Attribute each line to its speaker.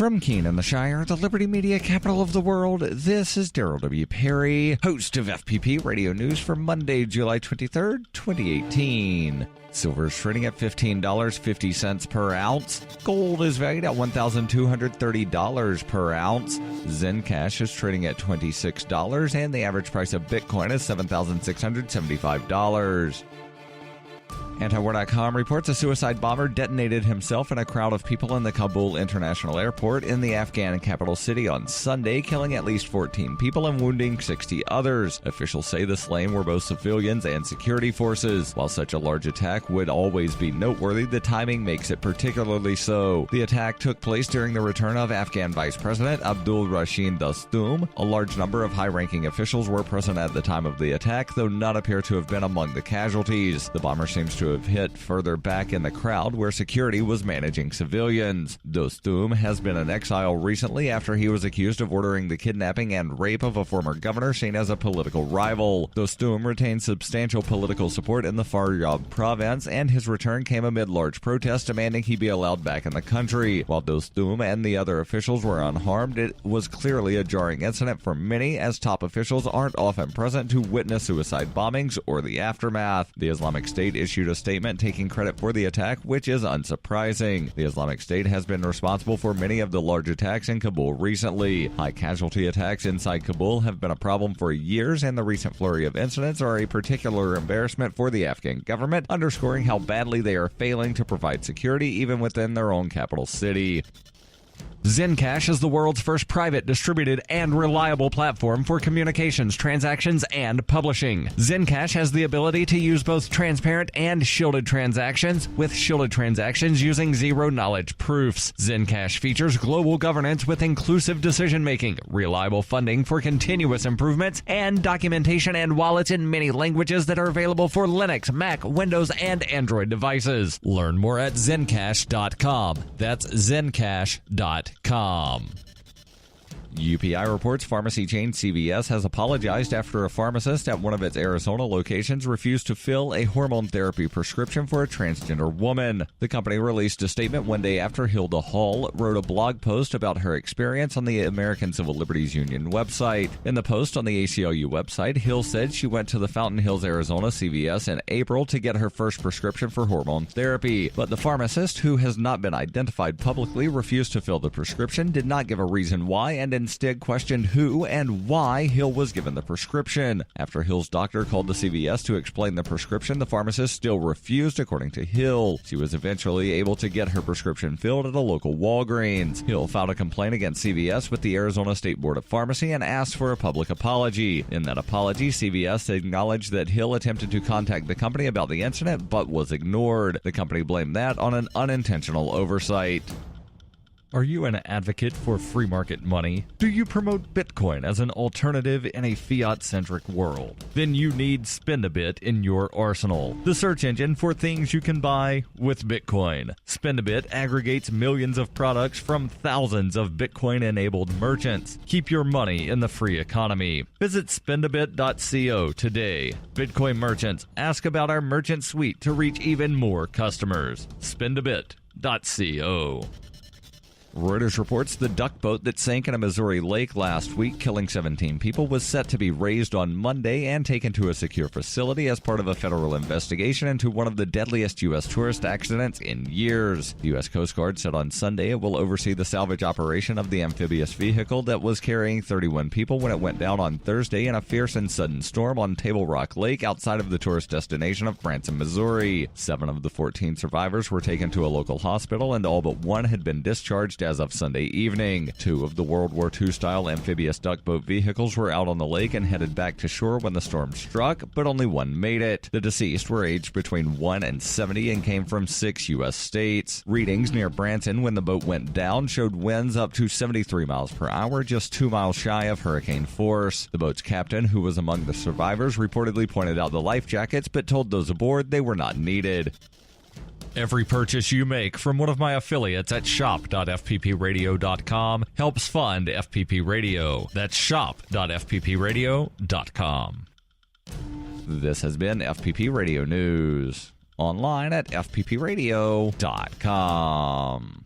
Speaker 1: From Keene in the Shire, the Liberty Media capital of the world, this is Daryl W. Perry, host of FPP Radio News for Monday, July 23rd, 2018. Silver is trading at $15.50 per ounce. Gold is valued at $1,230 per ounce. Zencash is trading at $26, and the average price of Bitcoin is $7,675. Antiwar.com reports a suicide bomber detonated himself in a crowd of people in the Kabul International Airport in the Afghan capital city on Sunday, killing at least 14 people and wounding 60 others. Officials say the slain were both civilians and security forces. While such a large attack would always be noteworthy, the timing makes it particularly so. The attack took place during the return of Afghan Vice President Abdul Rashid Dostum. A large number of high-ranking officials were present at the time of the attack, though none appear to have been among the casualties. The bomber seems to have hit further back in the crowd where security was managing civilians. Dostum has been in exile recently after he was accused of ordering the kidnapping and rape of a former governor seen as a political rival. Dostum retains substantial political support in the Faryab province, and his return came amid large protests demanding he be allowed back in the country. While Dostum and the other officials were unharmed, it was clearly a jarring incident for many, as top officials aren't often present to witness suicide bombings or the aftermath. The Islamic State issued a statement taking credit for the attack, which is unsurprising. The Islamic State has been responsible for many of the large attacks in Kabul recently. High casualty attacks inside Kabul have been a problem for years, and the recent flurry of incidents are a particular embarrassment for the Afghan government, underscoring how badly they are failing to provide security even within their own capital city. Zencash is the world's first private, distributed, and reliable platform for communications, transactions, and publishing. Zencash has the ability to use both transparent and shielded transactions, with shielded transactions using zero-knowledge proofs. Zencash features global governance with inclusive decision-making, reliable funding for continuous improvements, and documentation and wallets in many languages that are available for Linux, Mac, Windows, and Android devices. Learn more at zencash.com. That's zencash.com. UPI reports pharmacy chain CVS has apologized after a pharmacist at one of its Arizona locations refused to fill a hormone therapy prescription for a transgender woman. The company released a statement one day after Hilda Hall wrote a blog post about her experience on the American Civil Liberties Union website. In the post on the ACLU website, Hill said she went to the Fountain Hills, Arizona CVS in April to get her first prescription for hormone therapy, but the pharmacist, who has not been identified publicly, refused to fill the prescription, did not give a reason why, and instead questioned who and why Hill was given the prescription. After Hill's doctor called the CVS to explain the prescription, the pharmacist still refused, according to Hill. She was eventually able to get her prescription filled at a local Walgreens. Hill filed a complaint against CVS with the Arizona State Board of Pharmacy and asked for a public apology. In that apology, CVS acknowledged that Hill attempted to contact the company about the incident but was ignored. The company blamed that on an unintentional oversight. Are you an advocate for free market money? Do you promote Bitcoin as an alternative in a fiat-centric world? Then you need Spendabit in your arsenal, the search engine for things you can buy with Bitcoin. Spendabit aggregates millions of products from thousands of Bitcoin-enabled merchants. Keep your money in the free economy. Visit spendabit.co today. Bitcoin merchants, ask about our merchant suite to reach even more customers. Spendabit.co. Reuters reports the duck boat that sank in a Missouri lake last week, killing 17 people, was set to be raised on Monday and taken to a secure facility as part of a federal investigation into one of the deadliest U.S. tourist accidents in years. The U.S. Coast Guard said on Sunday it will oversee the salvage operation of the amphibious vehicle that was carrying 31 people when it went down on Thursday in a fierce and sudden storm on Table Rock Lake outside of the tourist destination of Branson, Missouri. 7 of the 14 survivors were taken to a local hospital, and all but one had been discharged as of Sunday evening. 2 of the World War II-style amphibious duck boat vehicles were out on the lake and headed back to shore when the storm struck, but only one made it. The deceased were aged between 1 and 70 and came from 6 U.S. states. Readings near Branson when the boat went down showed winds up to 73 miles per hour, just 2 miles shy of hurricane force. The boat's captain, who was among the survivors, reportedly pointed out the life jackets but told those aboard they were not needed. Every purchase you make from one of my affiliates at shop.fppradio.com helps fund FPP Radio. That's shop.fppradio.com. This has been FPP Radio News. Online at fppradio.com.